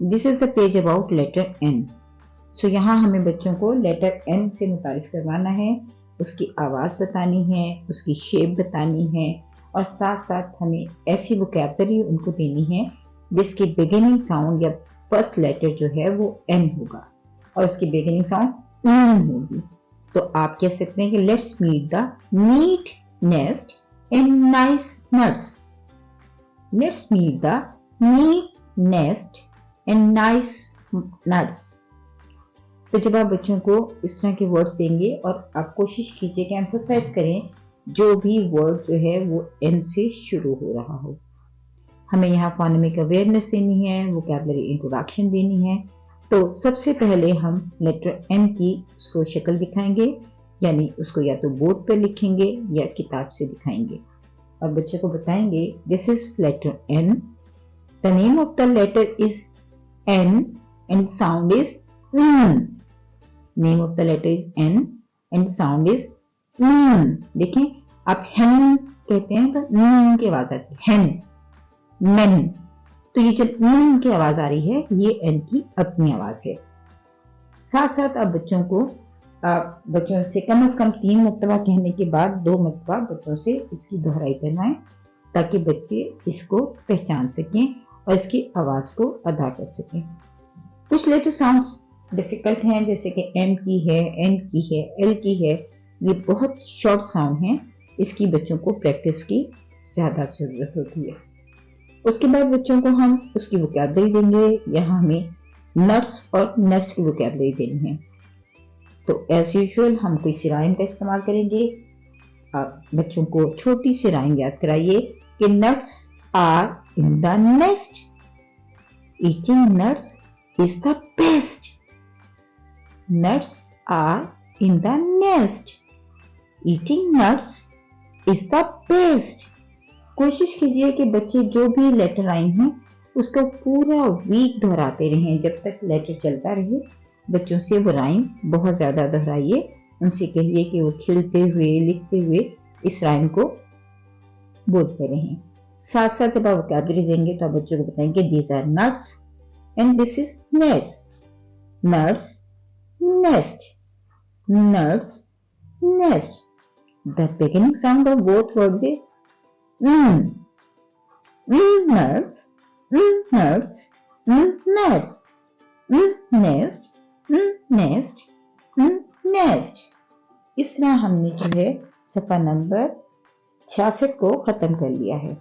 This is the page about letter N. So यहाँ हमें बच्चों को लेटर एन से मुतारिफ करवाना है, उसकी आवाज़ बतानी है, उसकी शेप बतानी है और साथ साथ हमें ऐसी वोकैबुलरी उनको देनी है जिसकी बिगिनिंग साउंड या फर्स्ट लेटर जो है वो एन होगा और उसकी बिगिनिंग साउंड होगी। तो आप कह सकते हैं कि let's meet the neat nest and nice nuts. Let's meet the neat nest and nice nuts. तो जब आप बच्चों को इस तरह के वर्ड्स देंगे और आप कोशिश कीजिए कि एम्फोसाइज करें जो भी वर्ड जो है वो एन से शुरू हो रहा हो। हमें यहाँ फोनेमिक अवेयरनेस देनी है, वोकैबुलरी इंट्रोडक्शन देनी है। तो सबसे पहले हम लेटर एन की उसको शक्ल दिखाएंगे, यानी उसको या तो बोर्ड पर लिखेंगे या किताब से दिखाएंगे और बच्चे को बताएंगे this is letter n, the name of the letter is n and sound is n। Name of the letter is n and sound is n। देखें आप hen कहते हैं तो n की आवाज आती है, hen, men। तो ये जो n की आवाज आ रही है ये n की अपनी आवाज है। साथ साथ आप बच्चों से कम से कम 3 मरतबा कहने के बाद 2 मरतबा बच्चों से इसकी दोहराई करवाएं ताकि बच्चे इसको पहचान सकें और इसकी आवाज को अदा कर सकें। कुछ लेटर साउंड्स डिफिकल्ट हैं जैसे कि एम की है, एन की है, एल की है, ये बहुत शॉर्ट साउंड हैं, इसकी बच्चों को प्रैक्टिस की ज़्यादा ज़रूरत होती है। उसके बाद बच्चों को हम उसकी वोकैबुलरी देंगे, यहाँ हमें नट्स और नेस्ट की वोकैबुलरी देनी है। तो एज यूजुअल हम कोई सी राइम का इस्तेमाल करेंगे। आप बच्चों को छोटी सी राइम याद कराइए कि nuts are in the nest, eating nuts is the best. Nuts are in the nest. Eating nuts is the best. कोशिश कीजिए कि बच्चे जो भी लेटर आए हैं उसका पूरा वीक दोहराते रहें जब तक लेटर चलता रहे। बच्चों से वो राइम बहुत ज़्यादा दोहराइए, उनसे कहिए कि वो खिलते हुए लिखते हुए इस राइम को बोलते रहें। साथ साथ जब आप वोकैबुलरी देंगे तो आप बच्चों को बताएंगे these are nuts and this is nest. Nuts, nest, nuts, nest. The beginning sound of both words is n. Nuts, nuts, nuts, nest, nest, nest. इस तरह हमने जो है सफा नंबर 66 को खत्म कर लिया है।